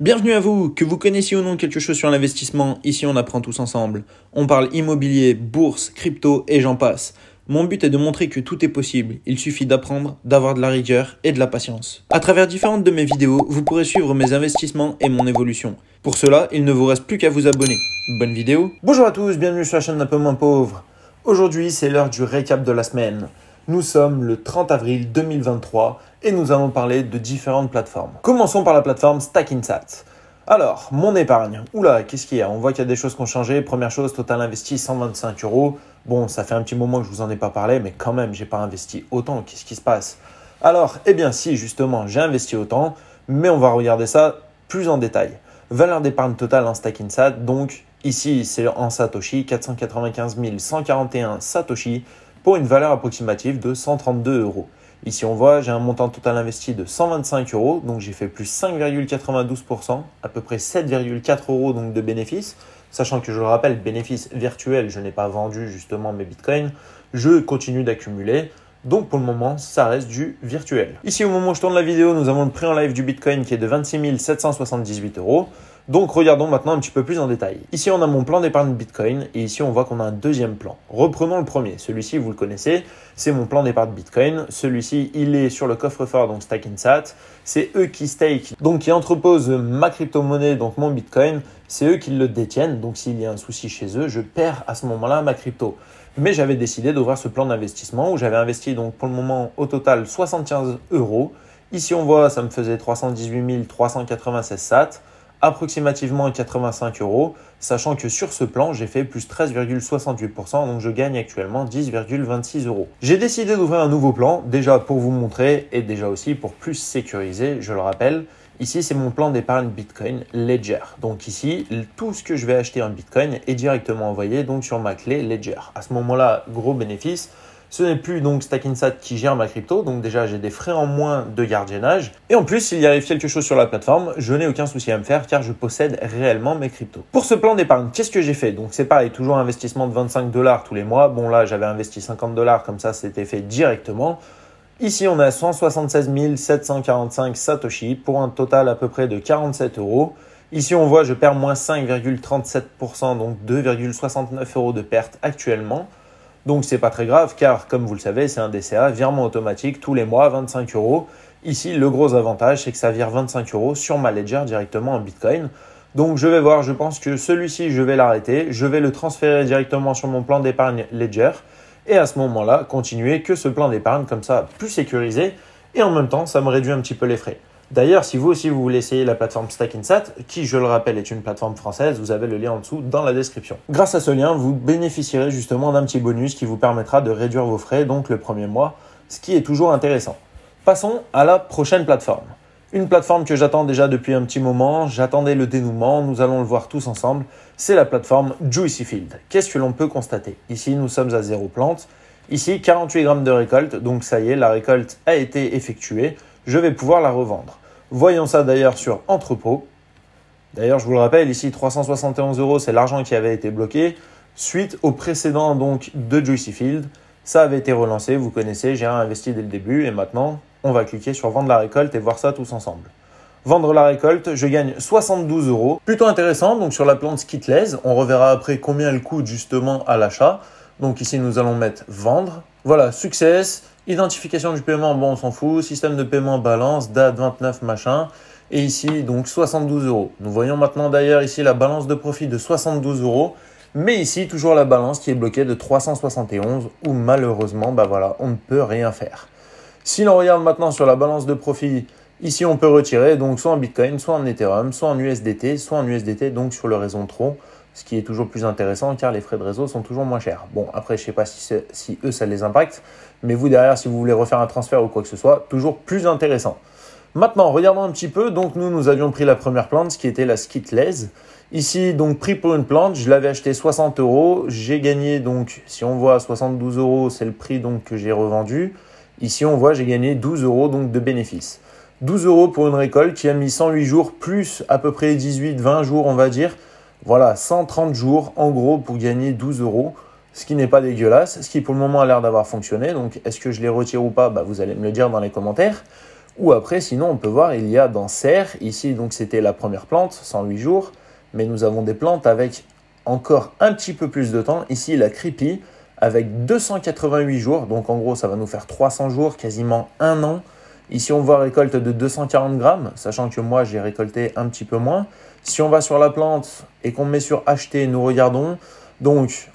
Bienvenue à vous, que vous connaissiez ou non quelque chose sur l'investissement, ici on apprend tous ensemble. On parle immobilier, bourse, crypto et j'en passe. Mon but est de montrer que tout est possible, il suffit d'apprendre, d'avoir de la rigueur et de la patience. À travers différentes de mes vidéos, vous pourrez suivre mes investissements et mon évolution. Pour cela, il ne vous reste plus qu'à vous abonner. Bonne vidéo. Bonjour à tous, bienvenue sur la chaîne d'un peu moins pauvre. Aujourd'hui, c'est l'heure du récap de la semaine. Nous sommes le 30 avril 2023 et nous allons parler de différentes plateformes. Commençons par la plateforme Stackinsat. Alors, mon épargne. Oula, qu'est-ce qu'il y a? On voit qu'il y a des choses qui ont changé. Première chose, total investi 125 €. Bon, ça fait un petit moment que je vous en ai pas parlé, mais quand même, j'ai pas investi autant. Qu'est-ce qui se passe? Alors, eh bien si, justement, j'ai investi autant, mais on va regarder ça plus en détail. Valeur d'épargne totale en Stackinsat, donc ici, c'est en Satoshi, 495 141 Satoshi, pour une valeur approximative de 132 €. Ici, on voit, j'ai un montant total investi de 125 €, donc j'ai fait plus 5,92%, à peu près 7,4 € donc de bénéfices, sachant que je le rappelle, bénéfice virtuel, je n'ai pas vendu justement mes bitcoins, je continue d'accumuler. Donc pour le moment, ça reste du virtuel. Ici, au moment où je tourne la vidéo, nous avons le prix en live du Bitcoin qui est de 26 778 €. Donc regardons maintenant un petit peu plus en détail. Ici, on a mon plan d'épargne Bitcoin et ici, on voit qu'on a un deuxième plan. Reprenons le premier. Celui-ci, vous le connaissez, c'est mon plan d'épargne Bitcoin. Celui-ci, il est sur le coffre-fort, donc Stackinsat. C'est eux qui stake, donc qui entreposent ma crypto-monnaie, donc mon Bitcoin. C'est eux qui le détiennent. Donc s'il y a un souci chez eux, je perds à ce moment-là ma crypto. Mais j'avais décidé d'ouvrir ce plan d'investissement où j'avais investi donc pour le moment au total 75 €. Ici, on voit, ça me faisait 318 396 sats, approximativement 85 €, sachant que sur ce plan, j'ai fait plus 13,68%, donc je gagne actuellement 10,26 €. J'ai décidé d'ouvrir un nouveau plan, déjà pour vous montrer et déjà aussi pour plus sécuriser, je le rappelle. Ici, c'est mon plan d'épargne Bitcoin Ledger. Donc ici, tout ce que je vais acheter en Bitcoin est directement envoyé donc sur ma clé Ledger. À ce moment-là, gros bénéfice. Ce n'est plus donc Stackinsat qui gère ma crypto, donc déjà j'ai des frais en moins de gardiennage. Et en plus, s'il y arrive quelque chose sur la plateforme, je n'ai aucun souci à me faire car je possède réellement mes cryptos. Pour ce plan d'épargne, qu'est-ce que j'ai fait? Donc c'est pareil, toujours un investissement de 25 $ tous les mois. Bon là, j'avais investi 50 $, comme ça c'était fait directement. Ici, on a 176 745 Satoshi pour un total à peu près de 47 €. Ici, on voit, je perds moins 5,37%, donc 2,69 € de perte actuellement. Donc, ce n'est pas très grave car, comme vous le savez, c'est un DCA, virement automatique tous les mois, 25 €. Ici, le gros avantage, c'est que ça vire 25 € sur ma Ledger directement en Bitcoin. Donc, je vais voir, je pense que celui-ci, je vais l'arrêter. Je vais le transférer directement sur mon plan d'épargne Ledger. Et à ce moment-là, continuer que ce plan d'épargne comme ça, plus sécurisé. Et en même temps, ça me réduit un petit peu les frais. D'ailleurs, si vous aussi vous voulez essayer la plateforme Stackinsat, qui je le rappelle est une plateforme française, vous avez le lien en dessous dans la description. Grâce à ce lien, vous bénéficierez justement d'un petit bonus qui vous permettra de réduire vos frais, donc le premier mois, ce qui est toujours intéressant. Passons à la prochaine plateforme. Une plateforme que j'attends déjà depuis un petit moment, j'attendais le dénouement, nous allons le voir tous ensemble, c'est la plateforme Juicy Field. Qu'est-ce que l'on peut constater? Ici, nous sommes à 0 plante. Ici, 48 grammes de récolte, donc ça y est, la récolte a été effectuée. Je vais pouvoir la revendre. Voyons ça d'ailleurs sur entrepôt. D'ailleurs, je vous le rappelle, ici, 371 €, c'est l'argent qui avait été bloqué. Suite au précédent donc, de Juicy Field, ça avait été relancé, vous connaissez, j'ai investi dès le début et maintenant, on va cliquer sur vendre la récolte et voir ça tous ensemble. Vendre la récolte, je gagne 72 €. Plutôt intéressant, donc sur la plante Skitless, on reverra après combien elle coûte justement à l'achat. Donc ici, nous allons mettre vendre. Voilà, success, identification du paiement, bon, on s'en fout. Système de paiement, balance, date 29, machin. Et ici, donc 72 €. Nous voyons maintenant d'ailleurs ici la balance de profit de 72 €. Mais ici, toujours la balance qui est bloquée de 371 où malheureusement, bah voilà, on ne peut rien faire. Si l'on regarde maintenant sur la balance de profit, ici on peut retirer donc soit en Bitcoin, soit en Ethereum, soit en USDT, donc sur le réseau Tron, ce qui est toujours plus intéressant car les frais de réseau sont toujours moins chers. Bon, après, je ne sais pas si eux, ça les impacte, mais vous derrière, si vous voulez refaire un transfert ou quoi que ce soit, toujours plus intéressant. Maintenant, regardons un petit peu. Donc, nous avions pris la première plante, ce qui était la Skitless. Ici, donc, prix pour une plante, je l'avais acheté 60 €. J'ai gagné, donc, si on voit 72 €, c'est le prix donc, que j'ai revendu. Ici, on voit, j'ai gagné 12 € donc, de bénéfices. 12 € pour une récolte qui a mis 108 jours, plus à peu près 18-20 jours, on va dire. Voilà, 130 jours, en gros, pour gagner 12 €. Ce qui n'est pas dégueulasse, ce qui pour le moment a l'air d'avoir fonctionné. Donc, est-ce que je les retire ou pas? Vous allez me le dire dans les commentaires. Ou après, sinon, on peut voir, il y a dans serre, ici, donc c'était la première plante, 108 jours, mais nous avons des plantes avec encore un petit peu plus de temps. Ici, la creepy, avec 288 jours, donc en gros, ça va nous faire 300 jours, quasiment un an. Ici, on voit récolte de 240 grammes, sachant que moi, j'ai récolté un petit peu moins. Si on va sur la plante et qu'on met sur acheter, nous regardons. Donc,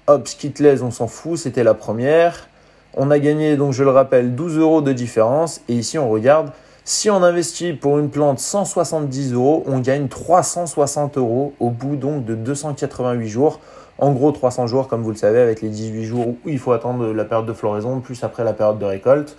hop, Skittles, on s'en fout, c'était la première. On a gagné, donc je le rappelle, 12 € de différence. Et ici, on regarde, si on investit pour une plante 170 €, on gagne 360 € au bout donc de 288 jours. En gros, 300 jours, comme vous le savez, avec les 18 jours où il faut attendre la période de floraison, plus après la période de récolte.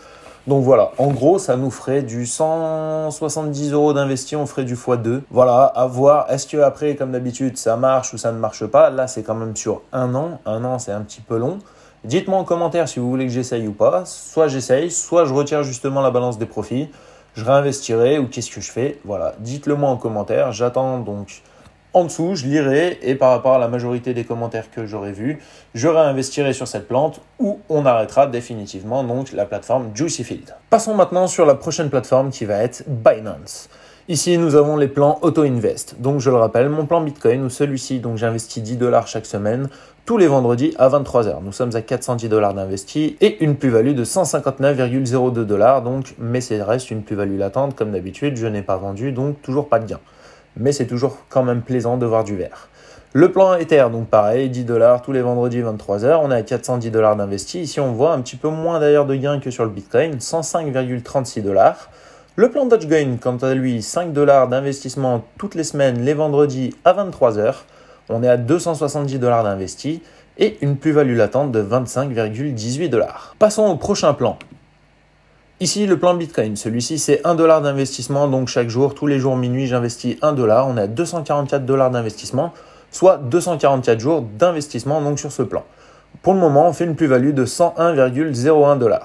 Donc voilà, en gros, ça nous ferait du 170 € d'investi, on ferait du x2. Voilà, à voir. Est-ce que après, comme d'habitude, ça marche ou ça ne marche pas? Là, c'est quand même sur un an. Un an, c'est un petit peu long. Dites-moi en commentaire si vous voulez que j'essaye ou pas. Soit j'essaye, soit je retire justement la balance des profits. Je réinvestirai ou qu'est-ce que je fais? Voilà, dites-le moi en commentaire. J'attends donc en dessous, je lirai et par rapport à la majorité des commentaires que j'aurai vus, je réinvestirai sur cette plante ou on arrêtera définitivement donc la plateforme Juicyfield. Passons maintenant sur la prochaine plateforme qui va être Binance. Ici, nous avons les plans Auto-Invest. Donc, je le rappelle, mon plan Bitcoin ou celui-ci, donc j'investis 10 $ chaque semaine, tous les vendredis à 23 h. Nous sommes à 410 $ d'investis et une plus-value de 159,02 $. Donc, mais ça reste une plus-value latente comme d'habitude. Je n'ai pas vendu, donc toujours pas de gain. Mais c'est toujours quand même plaisant de voir du vert. Le plan Ether, donc pareil, 10 $ tous les vendredis 23 h. On est à 410 $ d'investis. Ici, on voit un petit peu moins d'ailleurs de gains que sur le Bitcoin, 105,36 $. Le plan Dogecoin, quant à lui, 5 $ d'investissement toutes les semaines, les vendredis à 23 h. On est à 270 $ d'investis et une plus-value latente de 25,18 $. Passons au prochain plan. Ici, le plan Bitcoin. Celui-ci, c'est 1 $ d'investissement. Donc, chaque jour, tous les jours minuit, j'investis 1 $. On est à 244 $ d'investissement, soit 244 jours d'investissement donc sur ce plan. Pour le moment, on fait une plus-value de 101,01 $.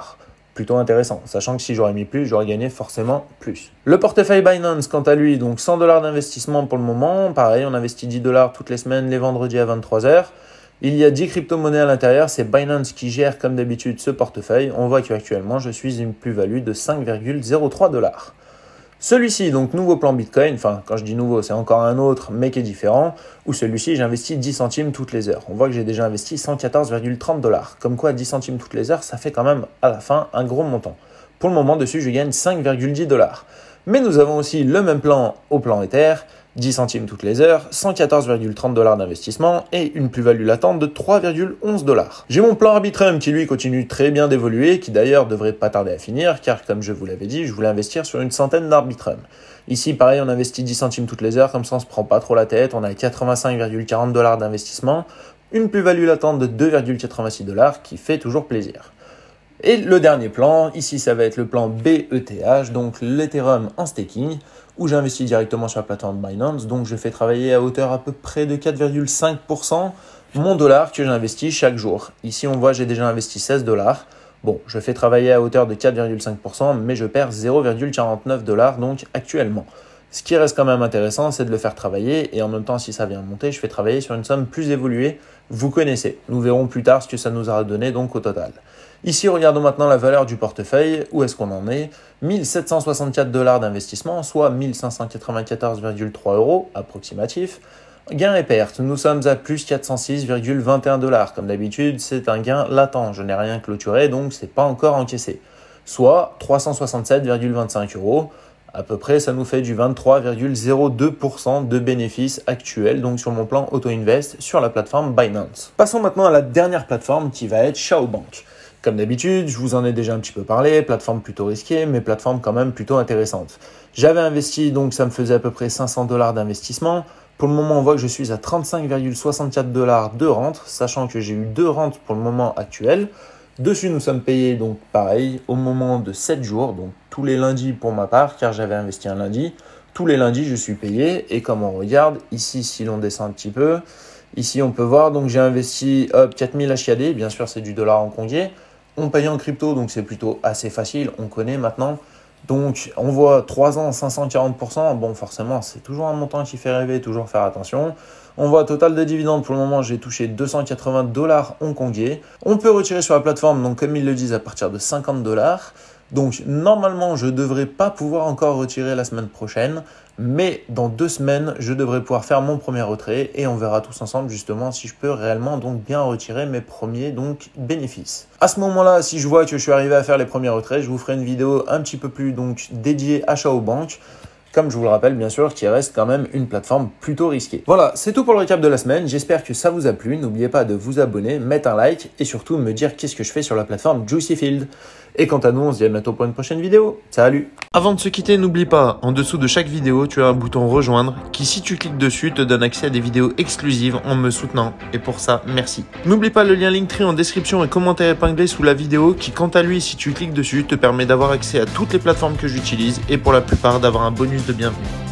Plutôt intéressant, sachant que si j'aurais mis plus, j'aurais gagné forcément plus. Le portefeuille Binance, quant à lui, donc 100 $ d'investissement pour le moment. Pareil, on investit 10 $ toutes les semaines, les vendredis à 23 h. Il y a 10 crypto-monnaies à l'intérieur, c'est Binance qui gère comme d'habitude ce portefeuille. On voit qu'actuellement, je suis une plus-value de 5,03 $. Celui-ci, donc nouveau plan Bitcoin, enfin quand je dis nouveau, c'est encore un autre mais qui est différent, où celui-ci j'investis 10 centimes toutes les heures. On voit que j'ai déjà investi 114,30 $. Comme quoi 10 centimes toutes les heures, ça fait quand même à la fin un gros montant. Pour le moment, dessus, je gagne 5,10 $. Mais nous avons aussi le même plan au plan Ether, 10 centimes toutes les heures, 114,30 $ d'investissement et une plus-value latente de 3,11 $. J'ai mon plan Arbitrum qui lui continue très bien d'évoluer, qui d'ailleurs devrait pas tarder à finir, car comme je vous l'avais dit, je voulais investir sur une centaine d'Arbitrum. Ici, pareil, on investit 10 centimes toutes les heures, comme ça on se prend pas trop la tête, on a 85,40 $ d'investissement, une plus-value latente de 2,86 $ qui fait toujours plaisir. Et le dernier plan, ici ça va être le plan BETH, donc l'Ethereum en staking, où j'investis directement sur la plateforme Binance. Donc je fais travailler à hauteur à peu près de 4,5% mon dollar que j'investis chaque jour. Ici on voit j'ai déjà investi 16 $. Bon, je fais travailler à hauteur de 4,5%, mais je perds 0,49 $ donc actuellement. Ce qui reste quand même intéressant, c'est de le faire travailler et en même temps, si ça vient monter, je fais travailler sur une somme plus évoluée. Vous connaissez. Nous verrons plus tard ce que ça nous aura donné donc au total. Ici, regardons maintenant la valeur du portefeuille. Où est-ce qu'on en est? 1764 $ d'investissement, soit 1594,3 € approximatif. Gain et perte, nous sommes à plus 406,21 $. Comme d'habitude, c'est un gain latent. Je n'ai rien clôturé, donc c'est pas encore encaissé. Soit 367,25 €. À peu près, ça nous fait du 23,02% de bénéfices actuels, donc sur mon plan Auto-Invest sur la plateforme Binance. Passons maintenant à la dernière plateforme qui va être Xiaobank. Comme d'habitude, je vous en ai déjà un petit peu parlé, plateforme plutôt risquée, mais plateforme quand même plutôt intéressante. J'avais investi, donc ça me faisait à peu près 500 $ d'investissement. Pour le moment, on voit que je suis à 35,64 $ de rente, sachant que j'ai eu 2 rentes pour le moment actuel. Dessus, nous sommes payés donc pareil au moment de 7 jours, donc tous les lundis pour ma part, car j'avais investi un lundi. Tous les lundis, je suis payé et comme on regarde, ici, si l'on descend un petit peu, ici on peut voir, donc j'ai investi 4000 HKD, bien sûr c'est du dollar hongkongais. On paye en crypto, donc c'est plutôt assez facile, on connaît maintenant. Donc on voit 3 ans, 540%, bon forcément c'est toujours un montant qui fait rêver, toujours faire attention. On voit total de dividendes, pour le moment j'ai touché 280 $ hongkongais. On peut retirer sur la plateforme, donc comme ils le disent, à partir de 50 $. Donc normalement, je ne devrais pas pouvoir encore retirer la semaine prochaine, mais dans 2 semaines, je devrais pouvoir faire mon premier retrait et on verra tous ensemble justement si je peux réellement donc bien retirer mes premiers donc bénéfices. À ce moment-là, si je vois que je suis arrivé à faire les premiers retraits, je vous ferai une vidéo un petit peu plus donc dédiée achat aux banques. Comme je vous le rappelle, bien sûr, qui reste quand même une plateforme plutôt risquée. Voilà, c'est tout pour le récap de la semaine. J'espère que ça vous a plu. N'oubliez pas de vous abonner, mettre un like et surtout me dire qu'est-ce que je fais sur la plateforme Juicy Field. Et quant à nous, on se dit à bientôt pour une prochaine vidéo. Salut! Avant de se quitter, n'oublie pas, en dessous de chaque vidéo, tu as un bouton rejoindre qui, si tu cliques dessus, te donne accès à des vidéos exclusives en me soutenant. Et pour ça, merci. N'oublie pas le lien Linktree en description et commentaire épinglé sous la vidéo qui, quant à lui, si tu cliques dessus, te permet d'avoir accès à toutes les plateformes que j'utilise et pour la plupart d'avoir un bonus de bienvenue.